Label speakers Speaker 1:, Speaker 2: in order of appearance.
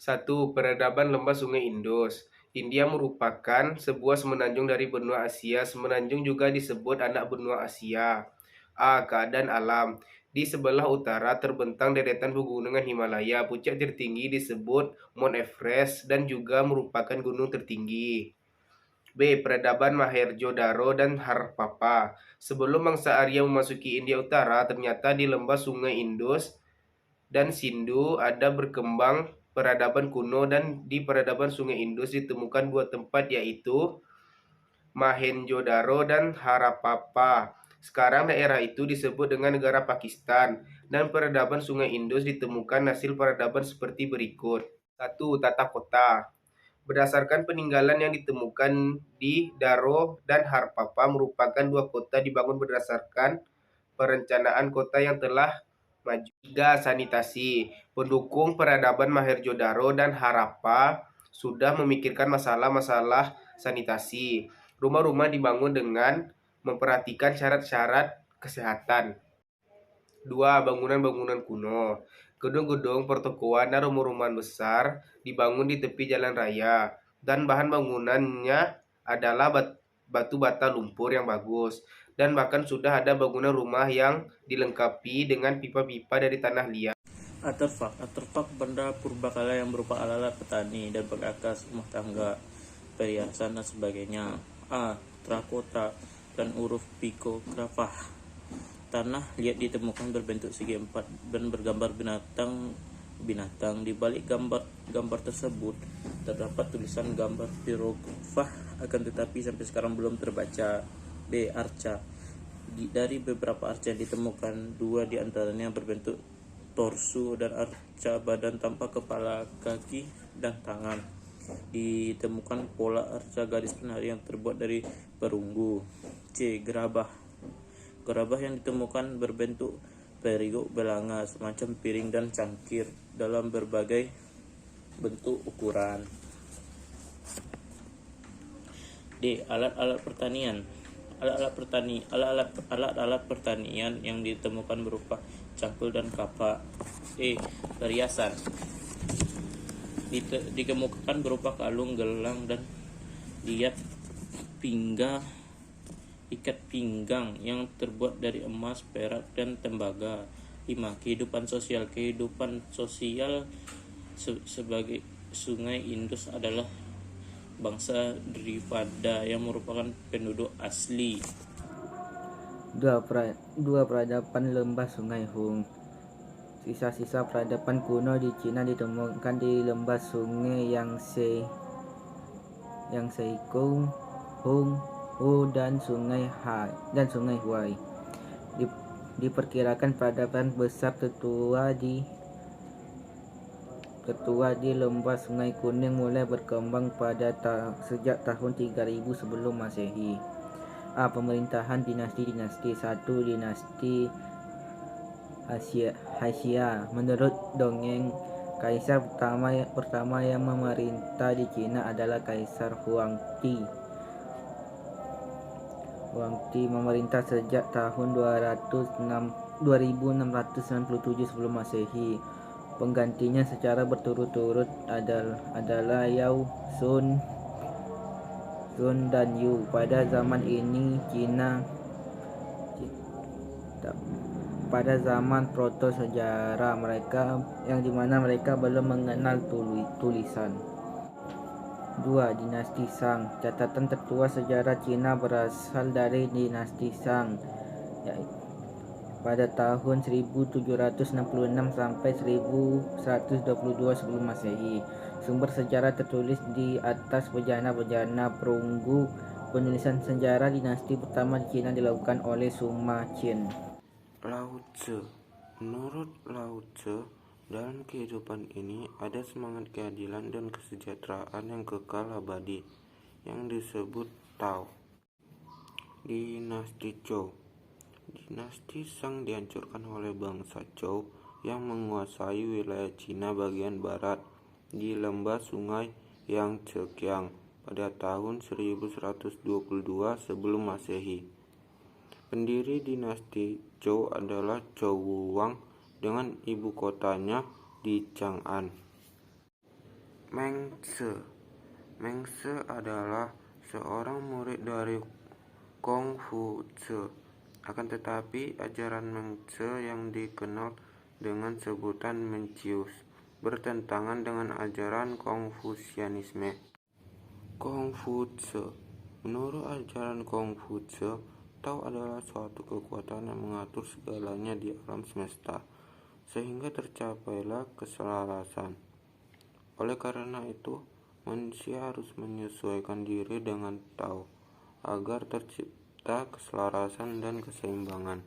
Speaker 1: 1. Peradaban lembah Sungai Indus. India merupakan sebuah semenanjung dari benua Asia. Semenanjung juga disebut anak benua Asia. A. Keadaan alam. Di sebelah utara terbentang deretan pegunungan Himalaya. Puncak tertinggi disebut Mount Everest dan juga merupakan gunung tertinggi. B. Peradaban Mohenjo-daro dan Harappa. Sebelum bangsa Arya memasuki India Utara, ternyata di lembah Sungai Indus dan Sindhu ada berkembang peradaban kuno, dan di peradaban Sungai Indus ditemukan dua tempat, yaitu Mohenjo-daro dan Harappa. Sekarang daerah itu disebut dengan negara Pakistan, dan peradaban Sungai Indus ditemukan hasil peradaban seperti berikut. 1. Tata kota. Berdasarkan peninggalan yang ditemukan di Daro dan Harappa, merupakan dua kota dibangun berdasarkan perencanaan kota yang telah maju. 3. Sanitasi. Pendukung peradaban Mohenjo-daro dan Harappa sudah memikirkan masalah-masalah sanitasi. Rumah-rumah dibangun dengan memperhatikan syarat-syarat kesehatan. 2. Bangunan-bangunan kuno. Gedung-gedung pertokoan dan rumah-rumahan besar dibangun di tepi jalan raya, dan bahan bangunannya adalah batu bata lumpur yang bagus, dan bahkan sudah ada bangunan rumah yang dilengkapi dengan pipa-pipa dari tanah liat.
Speaker 2: Artefak benda purbakala yang berupa alat-alat petani dan perkakas rumah tangga, perhiasan dan sebagainya. A. Terakota dan huruf pikografah. Tanah liat ditemukan berbentuk segi empat dan bergambar binatang. Di balik gambar tersebut terdapat tulisan gambar pirografah, akan tetapi sampai sekarang belum terbaca. B. Arca. Dari beberapa arca yang ditemukan, dua di antaranya berbentuk torso dan arca badan tanpa kepala, kaki, dan tangan. Ditemukan pola arca garis penari yang terbuat dari perunggu. C. Gerabah. Gerabah yang ditemukan berbentuk perigok belanga, semacam piring dan cangkir, dalam berbagai bentuk ukuran. D. Alat-alat pertanian. Alat-alat pertanian yang ditemukan berupa cangkul dan kapak. E. Perhiasan. Dikemukakan berupa kalung, gelang, dan ikat pinggang yang terbuat dari emas, perak, dan tembaga. 5. Kehidupan sosial sebagai Sungai Indus adalah bangsa Dripada yang merupakan penduduk asli.
Speaker 3: 2. Peradaban lembah Sungai Hung. Sisa-sisa peradaban kuno di Cina ditemukan di lembah Sungai Yangtze, Kung, Hung, Hu, dan Sungai Huai. Diperkirakan peradaban besar tertua di lembah Sungai Kuning mulai berkembang sejak tahun 3000 sebelum Masehi. A. Pemerintahan dinasti. 1. Dinasti Hasia. Menurut dongeng, kaisar pertama yang memerintah di Cina adalah Kaisar Huangdi. Memerintah sejak tahun 2697 sebelum Masehi. Penggantinya secara berturut-turut adalah Yao Sun dan Yu. Pada zaman proto sejarah mereka, yang dimana mereka belum mengenal tulisan. 2. Dinasti Shang. Catatan tertua sejarah Cina berasal dari dinasti Shang, pada tahun 1766 sampai 1122 sebelum Masehi. Sumber sejarah tertulis di atas bejana-bejana perunggu. Penulisan sejarah dinasti pertama di Cina dilakukan oleh Suma Qian.
Speaker 4: Lao Tzu. Menurut Lao Tzu, dalam kehidupan ini ada semangat keadilan dan kesejahteraan yang kekal abadi, yang disebut Tao. Dinasti Zhou. Dinasti Shang dihancurkan oleh bangsa Zhou yang menguasai wilayah Cina bagian barat di lembah Sungai Yangtze pada tahun 1122 sebelum Masehi. Pendiri dinasti Zhou adalah Zhou Wuwang dengan ibu kotanya di Chang'an. Mengse. Mengse adalah seorang murid dari Konghucu. Akan tetapi, ajaran Mengse yang dikenal dengan sebutan Mencius bertentangan dengan ajaran Konfusianisme. Konghucu. Menurut ajaran Konghucu, Tao adalah suatu kekuatan yang mengatur segalanya di alam semesta, sehingga tercapailah keselarasan. Oleh karena itu, manusia harus menyesuaikan diri dengan Tao agar tercipta keselarasan dan keseimbangan.